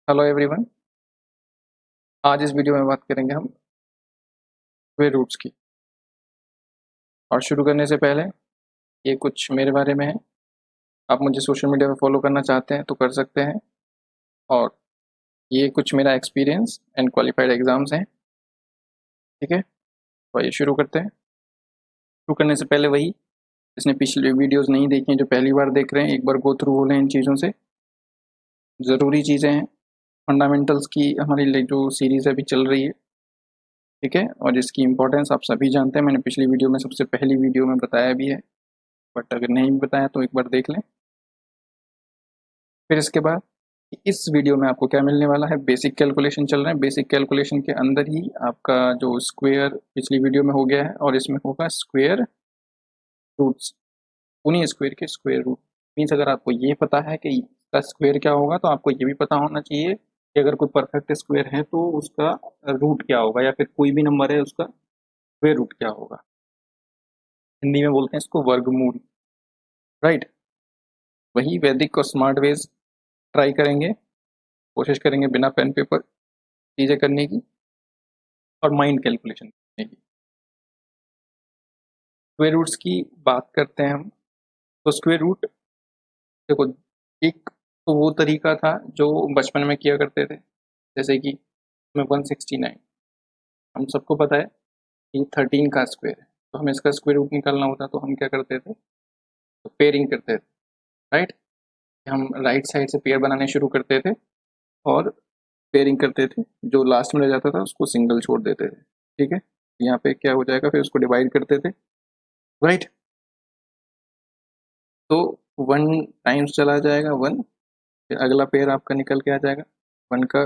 Hello everyone. आज इस video में बात करेंगे हम स्क्वायर रूट्स की। और शुरू करने से पहले ये कुछ मेरे बारे में है। आप मुझे सोशल मीडिया पे फॉलो करना चाहते हैं तो कर सकते हैं। और ये कुछ मेरा एक्सपीरियंस एंड क्वालिफाइड एग्ज़ाम्स हैं। ठीक है, तो आइए शुरू करते हैं। शुरू करने से पहले वही, जिसने पिछले वीडियोज़ नहीं देखी हैं, जो पहली बार देख रहे हैं, एक बार गो थ्रू हो लें इन चीज़ों से। ज़रूरी चीज़ें हैं, फंडामेंटल्स की हमारी जो सीरीज़ अभी चल रही है। ठीक है, और जिसकी इंपॉर्टेंस आप सभी जानते हैं। मैंने पिछली वीडियो में, सबसे पहली वीडियो में बताया भी है, बट अगर नहीं बताया तो एक बार देख लें। फिर इसके बाद इस वीडियो में आपको क्या मिलने वाला है, बेसिक कैलकुलेशन चल रहे हैं। बेसिक कैलकुलेशन के अंदर ही आपका जो स्क्वायर पिछली वीडियो में हो गया है, और इसमें होगा स्क्वायर रूट्स। उन्हीं स्क्वायर के स्क्वायर रूट। मीन्स अगर आपको ये पता है कि इसका स्क्वायर क्या होगा, तो आपको ये भी पता होना चाहिए कि अगर कोई परफेक्ट स्क्वायर है तो उसका रूट क्या होगा, या फिर कोई भी नंबर है उसका स्क्वायर रूट क्या होगा। हिंदी में बोलते हैं इसको वर्गमूल। राइट। वही वैदिक और स्मार्ट वेज ट्राई करेंगे, कोशिश करेंगे बिना पेन पेपर चीज़ें करने की और माइंड कैलकुलेशन करने की। स्क्वायर रूट्स की बात करते हैं हम। तो स्क्वायर रूट, देखो, एक तो वो तरीका था जो बचपन में किया करते थे। जैसे कि मैं 169, हम सबको पता है कि 13 का स्क्वायर है, तो हमें इसका स्क्वायर रूट निकालना होता, तो हम क्या करते थे, तो पेयरिंग करते थे। राइट। हम राइट साइड से पेयर बनाने शुरू करते थे और पेयरिंग करते थे। जो लास्ट में रह जाता था उसको सिंगल छोड़ देते थे। ठीक है, यहाँ पे क्या हो जाएगा, फिर उसको डिवाइड करते थे। राइट। तो 1 टाइम्स चला जाएगा 1, फिर अगला पेयर आपका निकल के आ जाएगा 1 का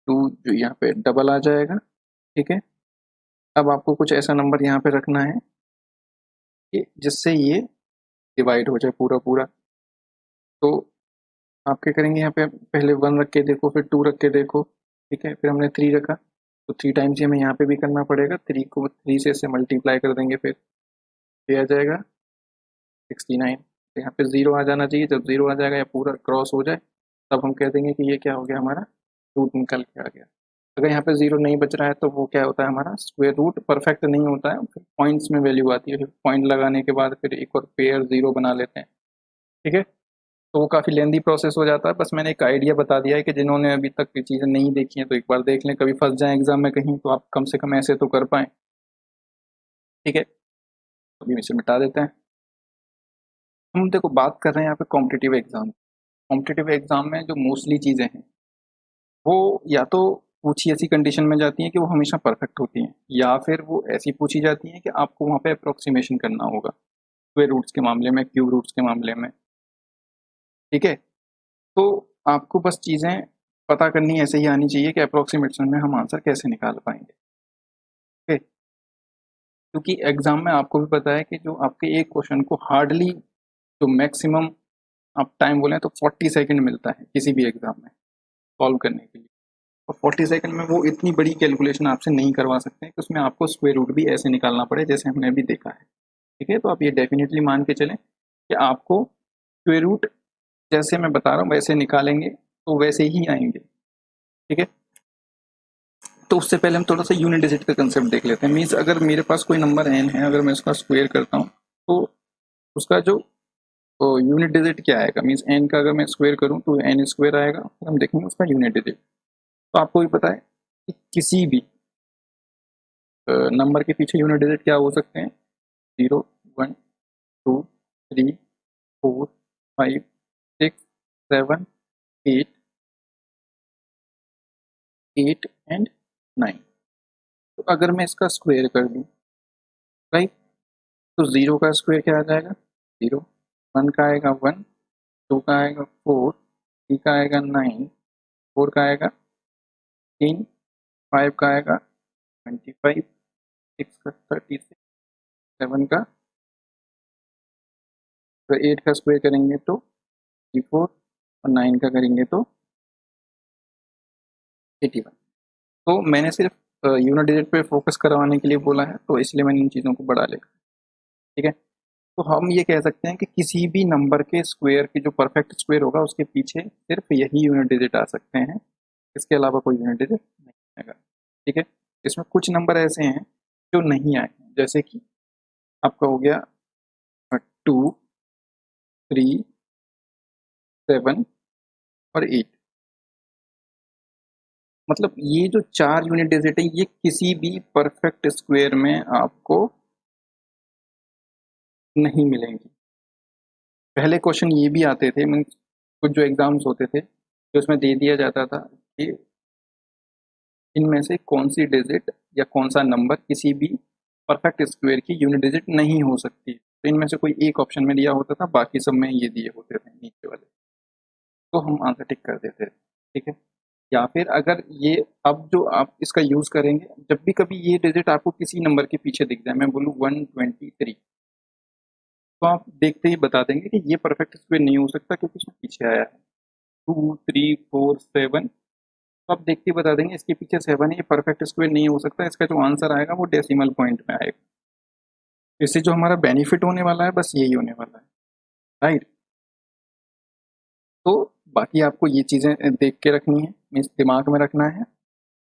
2, जो यहाँ पे डबल आ जाएगा। ठीक है, अब आपको कुछ ऐसा नंबर यहाँ पे रखना है कि जिससे ये डिवाइड हो जाए पूरा पूरा। तो आप क्या करेंगे, यहाँ पे पहले 1 रख के देखो, फिर 2 रख के देखो। ठीक है, फिर हमने 3 रखा, तो 3 टाइम्स ही हमें यहाँ पे भी करना पड़ेगा। 3 को 3 से इससे मल्टीप्लाई कर देंगे, फिर ये आ जाएगा 69। तो यहाँ पे 0 आ जाना चाहिए। जब 0 आ जाएगा या पूरा क्रॉस हो जाए, तब हम कह देंगे कि ये क्या हो गया, हमारा रूट निकल के आ गया। अगर यहाँ पे 0 नहीं बच रहा है तो वो क्या होता है, हमारा स्क्वायर रूट परफेक्ट नहीं होता है। फिर पॉइंट्स में वैल्यू आती है, फिर पॉइंट लगाने के बाद फिर एक और पेयर 0 बना लेते हैं। ठीक है, तो वो काफ़ी लेंदी प्रोसेस हो जाता है। बस मैंने एक आइडिया बता दिया है कि जिन्होंने अभी तक ये चीज़ें नहीं देखी हैं तो एक बार देख लें, कभी फंस जाएं एग्जाम में कहीं, तो आप कम से कम ऐसे तो कर पाएँ। ठीक है, अभी इसे मिटा देते हैं। हम देखो बात कर रहे हैं यहाँ पे कॉम्पिटिटिव एग्जाम। कॉम्पिटिटिव एग्जाम में जो मोस्टली चीज़ें हैं, वो या तो पूछी ऐसी कंडीशन में जाती हैं कि वो हमेशा परफेक्ट होती हैं, या फिर वो ऐसी पूछी जाती हैं कि आपको वहाँ पे अप्रोक्सीमेशन करना होगा, स्क्वायर रूट्स के मामले में, क्यूब रूट्स के मामले में। ठीक है, तो आपको बस चीज़ें पता करनी ऐसे ही आनी चाहिए कि अप्रोक्सीमेशन में हम आंसर कैसे निकाल पाएंगे। ठीक है, क्योंकि एग्जाम में आपको भी पता है कि जो आपके एक क्वेश्चन को हार्डली, जो मैक्सिमम आप टाइम बोलें तो 40 सेकंड मिलता है किसी भी एग्जाम में सॉल्व करने के लिए। और 40 सेकंड में वो इतनी बड़ी कैलकुलेशन आपसे नहीं करवा सकते हैं कि उसमें आपको स्क्वायर रूट भी ऐसे निकालना पड़े जैसे हमने अभी देखा है। ठीक है, तो आप ये डेफिनेटली मान के चलें कि आपको स्क्वायर रूट जैसे मैं बता रहा हूँ वैसे निकालेंगे तो वैसे ही आएंगे। ठीक है, तो उससे पहले हम थोड़ा सा यूनिट डिजिट का कंसेप्ट देख लेते हैं। मीन्स अगर मेरे पास कोई नंबर n है, अगर मैं उसका स्क्वायर करता हूँ, तो उसका जो यूनिट डिजिट क्या आएगा। मीन्स n का अगर मैं स्क्वायर करूँ तो n स्क्वायर आएगा, फिर हम देखेंगे उसका यूनिट डिजिट। तो आपको भी पता है कि किसी भी नंबर के पीछे यूनिट डिजिट क्या हो सकते हैं, 0, 1, 2, 3, 4, 5, 6, 7, 8, 8 एंड 9। तो अगर मैं इसका स्क्वायर कर दूँ, राइट, तो 0 का स्क्वायर क्या आ जाएगा, 0, 1 का आएगा 1, 2 का आएगा 4, 3 का आएगा 9, 4 का आएगा 3, 5 का आएगा 25, 6 का 36, 7 का, तो 8 का स्क्वायर करेंगे तो 34, और 9 का करेंगे तो 81। तो मैंने सिर्फ यूनिट डिजिट पे फोकस करवाने के लिए बोला है, तो इसलिए मैंने इन चीज़ों को बढ़ा लिखा। ठीक है, तो हम ये कह सकते हैं कि किसी भी नंबर के स्क्वायर की जो परफेक्ट स्क्वायर होगा उसके पीछे सिर्फ यही यूनिट डिजिट आ सकते हैं, इसके अलावा कोई यूनिट डिजिट नहीं आएगा। ठीक है, इसमें कुछ नंबर ऐसे हैं जो नहीं आए, जैसे कि आपका हो गया 2, 3, 7 और 8। मतलब ये जो 4 यूनिट डिजिट है ये किसी भी परफेक्ट स्क्वायर में आपको नहीं मिलेंगी। पहले क्वेश्चन ये भी आते थे, मीन्स कुछ जो एग्जाम्स होते थे तो उसमें दे दिया जाता था कि इनमें से कौन सी डिजिट या कौन सा नंबर किसी भी परफेक्ट स्क्वायर की यूनिट डिजिट नहीं हो सकती, तो इनमें से कोई एक ऑप्शन में दिया होता था, बाकी सब में ये दिए होते थे नीचे वाले, तो हम आंसर टिक कर देते थे। ठीक है, या फिर अगर ये अब जो आप इसका यूज़ करेंगे, जब भी कभी ये डिजिट आपको किसी नंबर के पीछे दिख जाए, मैं बोलूँ 123, तो आप देखते ही बता देंगे कि ये परफेक्ट स्क्वायर नहीं हो सकता क्योंकि इसमें पीछे आया है 2, 3, 4, 7, तो आप देखते ही बता देंगे इसके पीछे 7 है, ये परफेक्ट स्क्वायर नहीं हो सकता, इसका जो आंसर आएगा वो डेसिमल पॉइंट में आएगा। इससे जो हमारा बेनिफिट होने वाला है बस यही होने वाला है, राइट। तो बाकी आपको ये चीज़ें देख के रखनी है, मीन्स दिमाग में रखना है,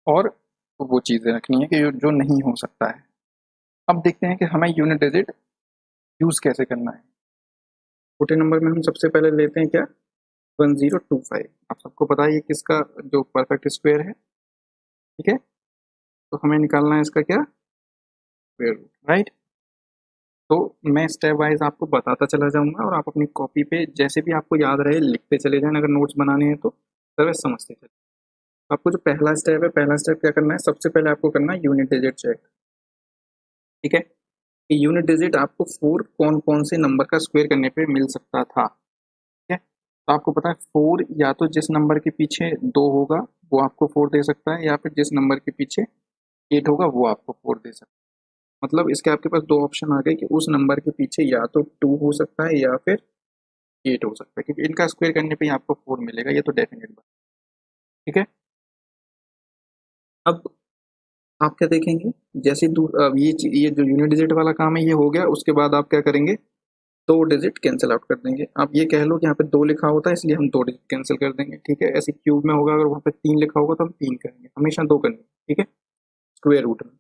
और वो चीज़ें रखनी है कि जो नहीं हो सकता है। अब देखते हैं कि हमें यूनिट डिजिट यूज़ कैसे करना है। छोटे नंबर में हम सबसे पहले लेते हैं क्या, 1025। आप सबको पता है ये किसका जो परफेक्ट स्क्वायर है। ठीक है, तो हमें निकालना है इसका क्या, स्क्वायर रूट, राइट। तो मैं स्टेप वाइज आपको बताता चला जाऊंगा और आप अपनी कॉपी पे जैसे भी आपको याद रहे लिखते चले जाएं, अगर नोट्स बनाने हैं तो सर्विस समझते चले। आपको जो पहला स्टेप है, पहला स्टेप क्या करना है, सबसे पहले आपको करना है यूनिट डिजिट चेक। ठीक है, कि यूनिट डिजिट आपको 4 कौन कौन से नंबर का स्क्वायर करने पे मिल सकता था। ठीक है, तो आपको पता है 4 या तो जिस नंबर के पीछे 2 होगा वो आपको 4 दे सकता है, या फिर जिस नंबर के पीछे 8 होगा वो आपको 4 दे सकता है। मतलब इसके आपके पास दो ऑप्शन आ गए कि उस नंबर के पीछे या तो 2 हो सकता है या फिर 8 हो सकता है, क्योंकि इनका स्क्वायर करने पे ही आपको 4 मिलेगा, ये तो डेफिनेट बात। ठीक है, अब आप क्या देखेंगे, जैसे अब ये जो यूनिट डिजिट वाला काम है ये हो गया, उसके बाद आप क्या करेंगे, 2 डिजिट कैंसिल आउट कर देंगे। आप ये कह लो कि यहाँ पे 2 लिखा होता है इसलिए हम 2 डिजिट कैंसिल कर देंगे। ठीक है, ऐसे क्यूब में होगा, अगर वहाँ पे 3 लिखा होगा तो हम 3 करेंगे, हमेशा 2 करेंगे। ठीक है, स्क्वायर रूट में।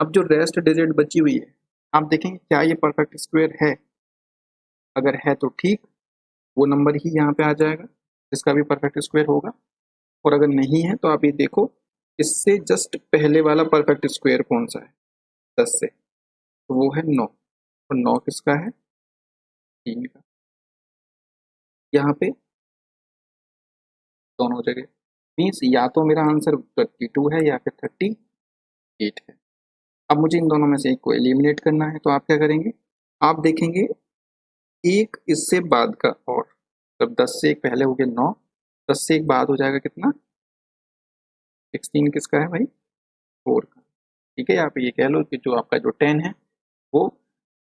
अब जो रेस्ट डिजिट बची हुई है, आप देखेंगे क्या ये परफेक्ट स्क्वायर है, अगर है तो ठीक, वो नंबर ही यहाँ पे आ जाएगा जिसका भी परफेक्ट स्क्वायर होगा, और अगर नहीं है तो आप ये देखो इससे जस्ट पहले वाला परफेक्ट स्क्वायर कौन सा है 10 से, तो वो है 9, और 9 किसका है, 3 का। यहाँ पे दोनों जगह मीन्स या तो मेरा आंसर 32 है या फिर 38 है। अब मुझे इन दोनों में से एक को एलिमिनेट करना है, तो आप क्या करेंगे, आप देखेंगे एक इससे बाद का, और जब 10 से एक पहले हो गया 9, 10 से एक बाद हो जाएगा कितना, 16 किसका है भाई, 4 का। ठीक है, आप ये कह लो कि जो आपका जो 10 है वो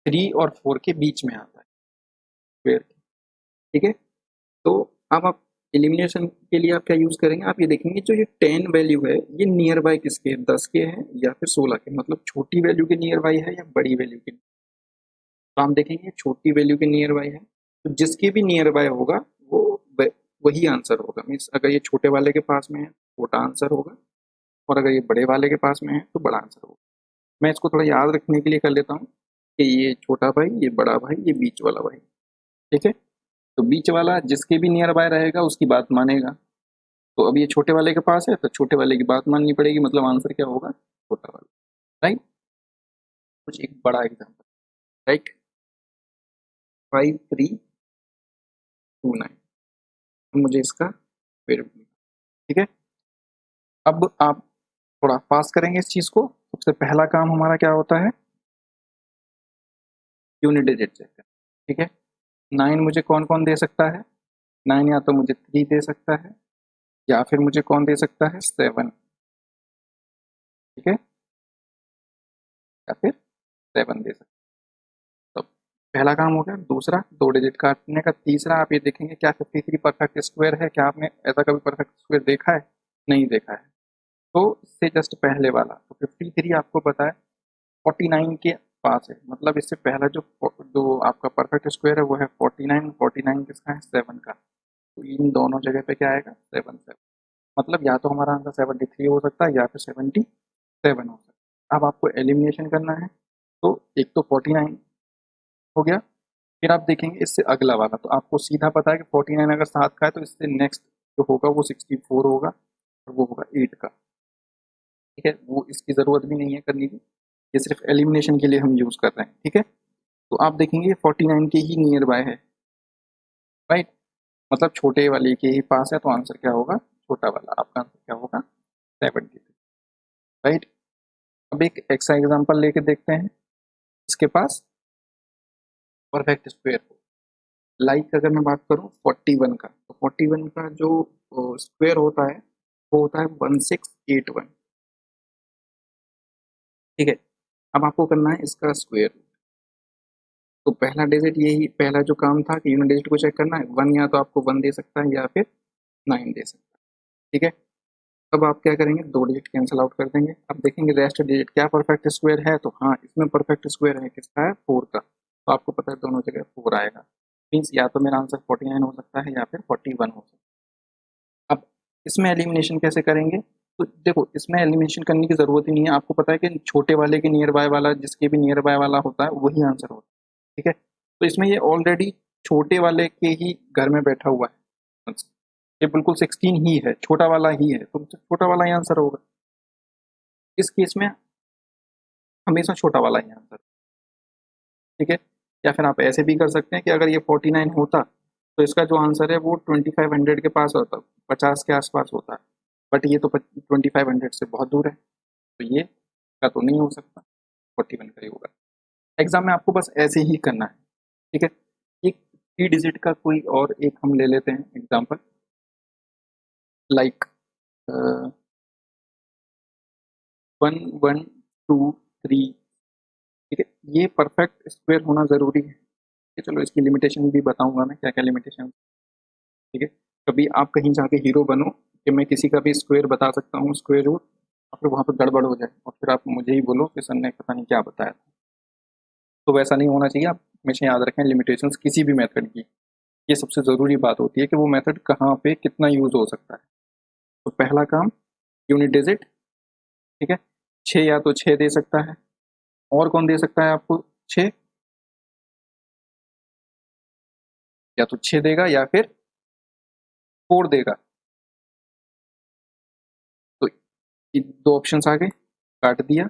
3 और 4 के बीच में आता है स्क्वायर। ठीक है, तो अब आप एलिमिनेशन के लिए आप क्या यूज करेंगे, आप ये देखेंगे जो ये 10 वैल्यू है ये नियर बाय किसके, 10 के है या फिर 16 के, मतलब छोटी वैल्यू के नियर बाय है या बड़ी वैल्यू के। तो हम देखेंगे छोटी वैल्यू के नियर बाय है, तो जिसके भी नियर बाय होगा वो वही आंसर होगा। मीन्स अगर ये छोटे वाले के पास में है छोटा आंसर होगा, और अगर ये बड़े वाले के पास में है तो बड़ा आंसर होगा। मैं इसको थोड़ा याद रखने के लिए कर लेता हूँ कि ये छोटा भाई, ये बड़ा भाई, ये बीच वाला भाई। ठीक है, तो बीच वाला जिसके भी नियर बाय रहेगा उसकी बात मानेगा, तो अब ये छोटे वाले के पास है तो छोटे वाले की बात माननी पड़ेगी, मतलब आंसर क्या होगा, छोटा वाला, राइट। कुछ एक बड़ा एग्जाम्पल, राइट, 5329, मुझे इसका फिर, ठीक है। अब आप थोड़ा पास करेंगे इस चीज को, सबसे पहला काम हमारा क्या होता है, यूनिट डिजिट चेक करना। ठीक है, 9 मुझे कौन कौन दे सकता है, 9 या तो मुझे 3 दे सकता है, या फिर मुझे कौन दे सकता है, 7। ठीक है, या फिर 7 दे सकता है। तो पहला काम हो गया, दूसरा 2 डिजिट काटने का, तीसरा आप ये देखेंगे क्या 53 परफेक्ट स्क्वायर है, क्या आपने ऐसा कभी परफेक्ट स्क्वायर देखा है, नहीं देखा है, तो इससे जस्ट पहले वाला, तो 53 आपको पता है 49 के पास है, मतलब इससे पहला जो जो आपका परफेक्ट स्क्वायर है वो है 49, 49 किसका है 7 का, तो इन दोनों जगह पे क्या आएगा 7 7, मतलब या तो हमारा आंसर 73 हो सकता है या फिर 77 हो सकता है। अब आपको एलिमिनेशन करना है, तो एक तो 49 हो गया, फिर आप देखेंगे इससे अगला वाला, तो आपको सीधा पता है कि 49 अगर 7 का है तो इससे नेक्स्ट जो होगा वो 64 होगा और वो होगा 8 का। ठीक है, वो इसकी ज़रूरत भी नहीं है करने की, ये सिर्फ एलिमिनेशन के लिए हम यूज़ कर रहे हैं। ठीक है, तो आप देखेंगे 49 के ही नियर बाय है, राइट, मतलब छोटे वाले के ही पास है, तो आंसर क्या होगा छोटा वाला, आपका आंसर क्या होगा 73, राइट। अब एक एक्स्ट्रा एग्जांपल लेके देखते हैं, इसके पास परफेक्ट स्क्वायर, लाइक अगर मैं बात करूं 41 का, तो 41 का जो स्क्वायर होता है वो होता है 1681। ठीक है, अब आपको करना है इसका स्क्वायर, तो पहला डिजिट यही पहला जो काम था कि यूनिट डिजिट को चेक करना है, 1 या तो आपको 1 दे सकता है या फिर 9 दे सकता है। ठीक है, अब आप क्या करेंगे, दो डिजिट कैंसिल आउट कर देंगे, अब देखेंगे रेस्ट डिजिट क्या परफेक्ट स्क्वायर है, तो हाँ इसमें परफेक्ट स्क्वायर है, किसका है 4 का, तो आपको पता है दोनों जगह 4 आएगा, मीन्स या तो मेरा आंसर 49 हो सकता है या फिर 41 हो सकता है। अब इसमें एलिमिनेशन कैसे करेंगे, तो देखो इसमें एलिमिनेशन करने की ज़रूरत ही नहीं है, आपको पता है कि छोटे वाले के नियर बाय वाला जिसके भी नियर बाय वाला होता है वही आंसर होता है। ठीक है, तो इसमें ये ऑलरेडी छोटे वाले के ही घर में बैठा हुआ है, ये बिल्कुल 16 ही है, छोटा वाला ही है, तो छोटा वाला ही आंसर होगा। इस केस में हमेशा छोटा वाला ही आंसर। ठीक है, या फिर आप ऐसे भी कर सकते हैं कि अगर ये 49 होता तो इसका जो आंसर है वो 2500 के पास होता, 50 के आसपास होता है, बट ये तो 2500 से बहुत दूर है, तो ये का तो नहीं हो सकता, 41 का ही होगा। एग्जाम में आपको बस ऐसे ही करना है। ठीक है, एक 3 डिजिट का कोई और एक हम ले लेते हैं एग्जाम्पल, लाइक 1123। ठीक है, ये परफेक्ट स्क्वायर होना ज़रूरी है। चलो इसकी लिमिटेशन भी बताऊंगा मैं क्या क्या लिमिटेशन। ठीक है, कभी आप कहीं जाके हीरो बनो कि मैं किसी का भी स्क्वायर बता सकता हूँ स्क्वायर रूट, और फिर वहाँ पर गड़बड़ हो जाए और फिर आप मुझे ही बोलो कि सर ने पता नहीं क्या बताया था, तो वैसा नहीं होना चाहिए। आप हमेशा याद रखें लिमिटेशंस किसी भी मेथड की, ये सबसे ज़रूरी बात होती है कि वो मेथड कहाँ पे कितना यूज़ हो सकता है। तो पहला काम यूनिट डिजिट। ठीक है, 6 या तो 6 दे सकता है, और कौन दे सकता है आपको 6, या तो 6 देगा या फिर 4 देगा, तो ये दो ऑप्शन आ गए, काट दिया,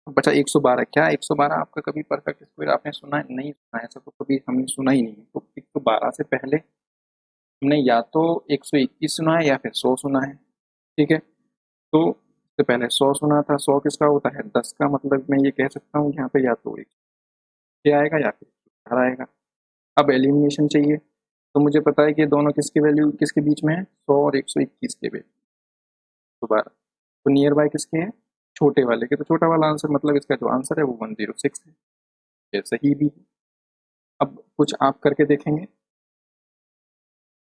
बचा 112। क्या 112 आपका कभी परफेक्ट स्क्वायर आपने सुना है? नहीं सुना है, ऐसा तो कभी हमने सुना ही नहीं है। तो 112 से पहले हमने या तो 121 सुना है या फिर 100 सुना है। ठीक है, तो इससे पहले 100 सुना था, 100 किसका होता है 10 का, मतलब मैं ये कह सकता हूँ यहाँ पे या तो 1 आएगा या फिर 18 आएगा। अब एलिमिनेशन चाहिए, तो मुझे पता है कि दोनों किसकी वैल्यू किसके बीच में है, 100 और 121 के बीच। दोबारा, तो नियर बाय किसके हैं छोटे वाले के, तो छोटा वाला आंसर मतलब इसका जो आंसर है वो 106 है, ये सही भी है। अब कुछ आप करके देखेंगे,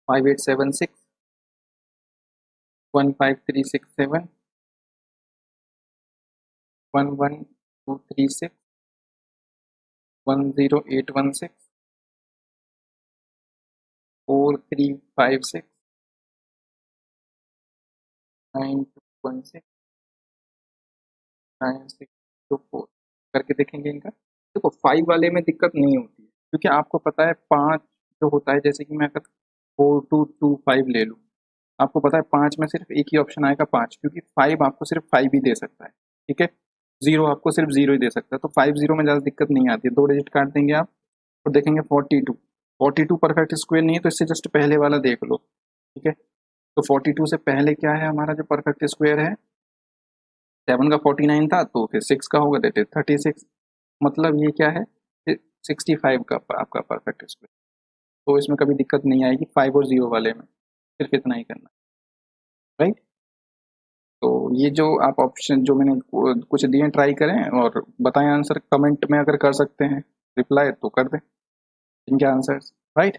5876, 15367, 11236, 10816, 4356, 9216, 9624 करके देखेंगे इनका। देखो 5 वाले में दिक्कत नहीं होती है, क्योंकि आपको पता है 5 जो होता है, जैसे कि मैं अगर 4225 ले लूँ, आपको पता है 5 में सिर्फ एक ही ऑप्शन आएगा 5, क्योंकि 5 आपको सिर्फ 5 ही दे सकता है। ठीक है, 0 आपको सिर्फ 0 ही दे सकता है, तो 50 में ज़्यादा दिक्कत नहीं आती है, दो डिजिट काट देंगे आप और देखेंगे 42। 42 परफेक्ट स्क्वायर नहीं है, तो इससे जस्ट पहले वाला देख लो। ठीक है, तो 42 से पहले क्या है हमारा जो परफेक्ट स्क्वायर है, 7 का 49 था, तो फिर 6 का होगा दैट इज 36, मतलब ये क्या है 65 का आपका परफेक्ट स्क्वायर, तो इसमें कभी दिक्कत नहीं आएगी 5 और 0 वाले में, सिर्फ इतना ही करना, राइट। तो ये जो आप ऑप्शन जो मैंने कुछ दिए ट्राई करें और बताएं आंसर, कमेंट में अगर कर सकते हैं रिप्लाई तो कर दें इनके आंसर्स, राइट।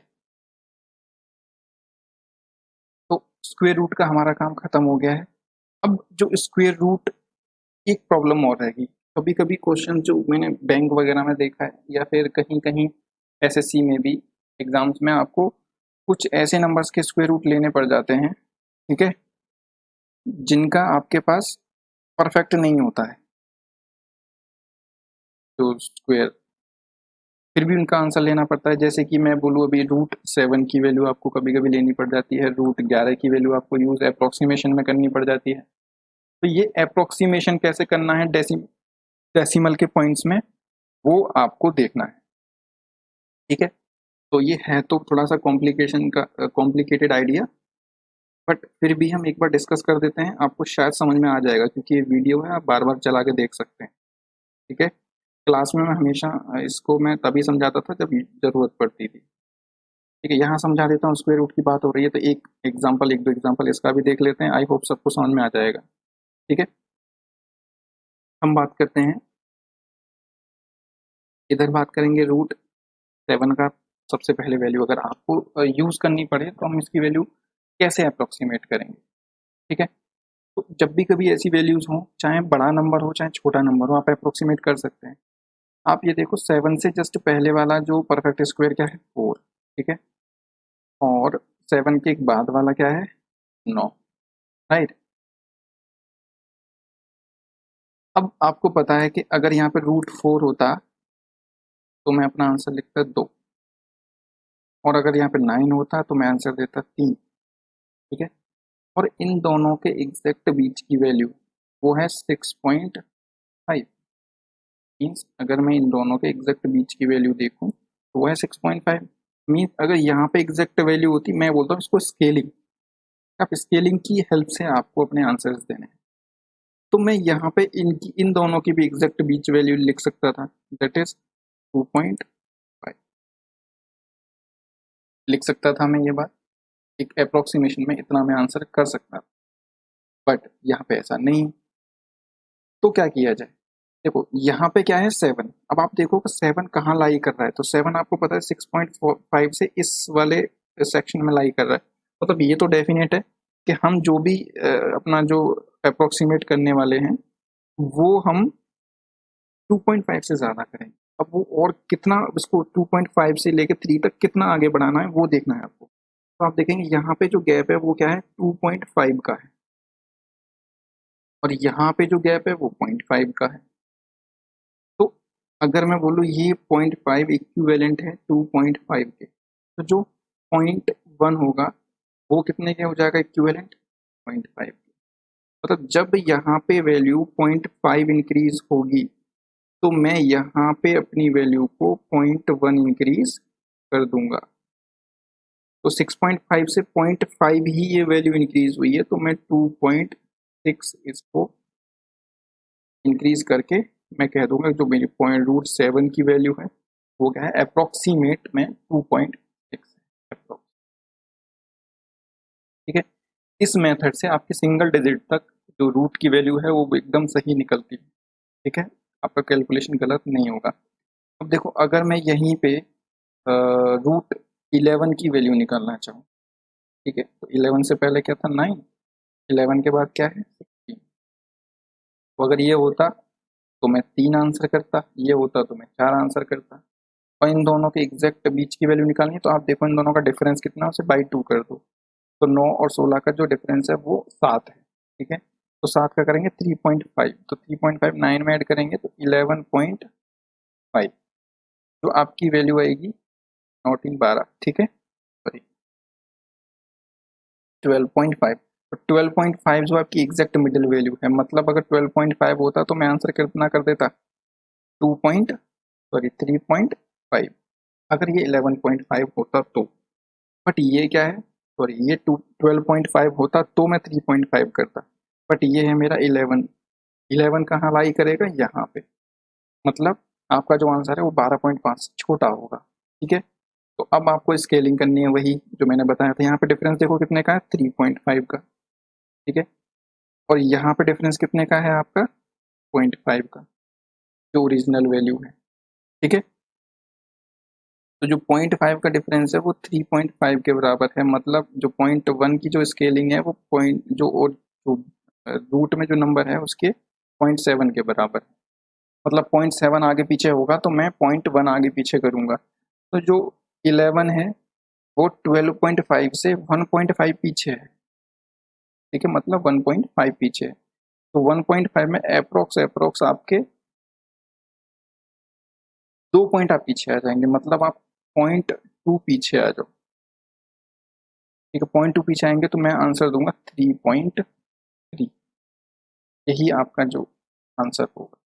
तो स्क्वायर रूट का हमारा काम खत्म हो गया है। अब जो स्क्वायर रूट, एक प्रॉब्लम और रहेगी, कभी कभी क्वेश्चन जो मैंने बैंक वगैरह में देखा है या फिर कहीं कहीं एसएससी में भी एग्जाम्स में आपको कुछ ऐसे नंबर्स के स्क्वायर रूट लेने पड़ जाते हैं, ठीक है, जिनका आपके पास परफेक्ट नहीं होता है तो स्क्वायर, फिर भी उनका आंसर लेना पड़ता है। जैसे कि मैं बोलूँ अभी √7 की वैल्यू आपको कभी कभी लेनी पड़ जाती है, √11 की वैल्यू आपको यूज अप्रोक्सीमेशन में करनी पड़ जाती है। तो ये अप्रोक्सीमेशन कैसे करना है डेसिमल के पॉइंट्स में, वो आपको देखना है, ठीक है। तो ये है तो थोड़ा सा कॉम्प्लिकेटेड आइडिया, बट फिर भी हम एक बार डिस्कस कर देते हैं, आपको शायद समझ में आ जाएगा क्योंकि ये वीडियो है, आप बार बार चला के देख सकते हैं, ठीक है। क्लास में मैं हमेशा इसको मैं तभी समझाता था जब ज़रूरत पड़ती थी, ठीक है। यहाँ समझा देता हूँ, स्क्वायर रूट की बात हो रही है तो एक दो एग्जाम्पल इसका भी देख लेते हैं, आई होप सबको समझ में आ जाएगा, ठीक है। हम बात करते हैं, इधर बात करेंगे √7 का। सबसे पहले वैल्यू अगर आपको यूज़ करनी पड़े तो हम इसकी वैल्यू कैसे अप्रोक्सीमेट करेंगे, ठीक है। तो जब भी कभी ऐसी वैल्यूज़ हों, चाहे बड़ा नंबर हो चाहे छोटा नंबर हो, आप अप्रोक्सीमेट कर सकते हैं। आप ये देखो 7 से जस्ट पहले वाला जो परफेक्ट स्क्वायर क्या है, 4, ठीक है, और 7 के एक बाद वाला क्या है, 9, राइट। अब आपको पता है कि अगर यहाँ पे √4 होता तो मैं अपना आंसर लिखता 2, और अगर यहाँ पे 9 होता तो मैं आंसर देता 3, ठीक है। और इन दोनों के एग्जैक्ट बीच की वैल्यू वो है 6.5। मीन्स अगर मैं इन दोनों के एग्जैक्ट बीच की वैल्यू देखूं तो वो है 6.5। मीन्स अगर यहाँ पे एग्जैक्ट वैल्यू होती, मैं बोलता हूँ इसको स्केलिंग, आप स्केलिंग की हेल्प से आपको अपने आंसर्स देने हैं, तो मैं यहाँ पे इन दोनों की भी एग्जैक्ट बीच वैल्यू लिख सकता था, दैट इज 2.5 लिख सकता था मैं। ये बात एक अप्रोक्सीमेशन में इतना मैं आंसर कर सकता था, बट यहाँ पे ऐसा नहीं। तो क्या किया जाए, देखो यहाँ पे क्या है 7, अब आप देखो कि 7 कहाँ लाई कर रहा है, तो 7 आपको पता है 6.5 से इस वाले सेक्शन में लाई कर रहा है, मतलब ये तो डेफिनेट है कि हम जो भी अपना जो अप्रोक्सीमेट करने वाले हैं वो हम 2.5 से ज़्यादा करेंगे। अब वो और कितना इसको 2.5 से लेकर 3 तक कितना आगे बढ़ाना है वो देखना है आपको। तो आप देखेंगे यहाँ पे जो गैप है वो क्या है, 2.5 का है, और यहाँ पे जो गैप है वो 0.5 का है। तो अगर मैं बोलूँ ये 0.5 इक्विवेलेंट है 2.5 के, तो जो 0.1 होगा वो कितने के हो जाएगा इक्विवेलेंट, 0.5 के। मतलब जब यहाँ पे वैल्यू 0.5 इंक्रीज होगी तो मैं यहाँ पे अपनी वैल्यू को 0.1 इंक्रीज कर दूंगा। तो 6.5 से 0.5 ही ये वैल्यू इंक्रीज हुई है, तो मैं 2.6 इसको इंक्रीज करके मैं कह दूंगा जो मेरी √7 की वैल्यू है वो क्या है, अप्रोक्सीमेट में 2.6 है, ठीक है। इस मेथड से आपके सिंगल डिजिट तक जो रूट की वैल्यू है वो एकदम सही निकलती है, ठीक है, आपका कैलकुलेशन गलत नहीं होगा। अब देखो अगर मैं यहीं पे √11 की वैल्यू निकालना चाहूँ, ठीक है, तो 11 से पहले क्या था 9, 11 के बाद क्या है 16। तो अगर ये होता तो मैं 3 आंसर करता, ये होता तो मैं 4 आंसर करता, और इन दोनों के एग्जैक्ट बीच की वैल्यू निकालनी है तो आप देखो इन दोनों का डिफरेंस कितना है, उसे बाई 2 कर दो, तो 9 और 16 का जो डिफरेंस है वो 7 है, ठीक है। तो 7 का करेंगे 3.5, तो 3.5 9 में ऐड करेंगे तो 11.5, जो आपकी वैल्यू आएगी 9 3 12, ठीक है, सॉरी 12.5। तो 12.5 जो आपकी एग्जैक्ट मिडिल वैल्यू है, मतलब अगर 12.5 होता तो मैं आंसर कितना कर देता 3.5। अगर ये 11.5 होता तो, बट ये क्या है, सॉरी ये 12.5 होता तो मैं 3.5 करता, बट ये है मेरा 11। 11 कहाँ लाई करेगा, यहाँ पे, मतलब आपका जो आंसर है वो 12.5 से छोटा होगा, ठीक है। तो अब आपको स्केलिंग करनी है, वही जो मैंने बताया था। यहाँ पे डिफरेंस देखो कितने का है, 3.5 का, ठीक है, और यहाँ पे डिफरेंस कितने का है आपका 0.5 का, जो ओरिजिनल वैल्यू है, ठीक है। तो जो 0.5 का डिफरेंस है वो 3.5 के बराबर है, मतलब जो 0.1 की जो स्केलिंग है वो पॉइंट जो रूट में जो नंबर है उसके 0.7 के बराबर है, मतलब 0.7 आगे पीछे होगा तो मैं 0.1 आगे पीछे करूँगा। तो जो 11 है वो 12.5 से 1.5 पीछे है, ठीक है, मतलब 1.5 पीछे है। तो 1.5 में अप्रोक्स आपके 2 पॉइंट आप पीछे आ जाएंगे, मतलब आप 0.2 पीछे आ जाओ, ठीक है। 0.2 पीछे आएंगे तो मैं आंसर दूंगा 3.3, यही आपका जो आंसर होगा।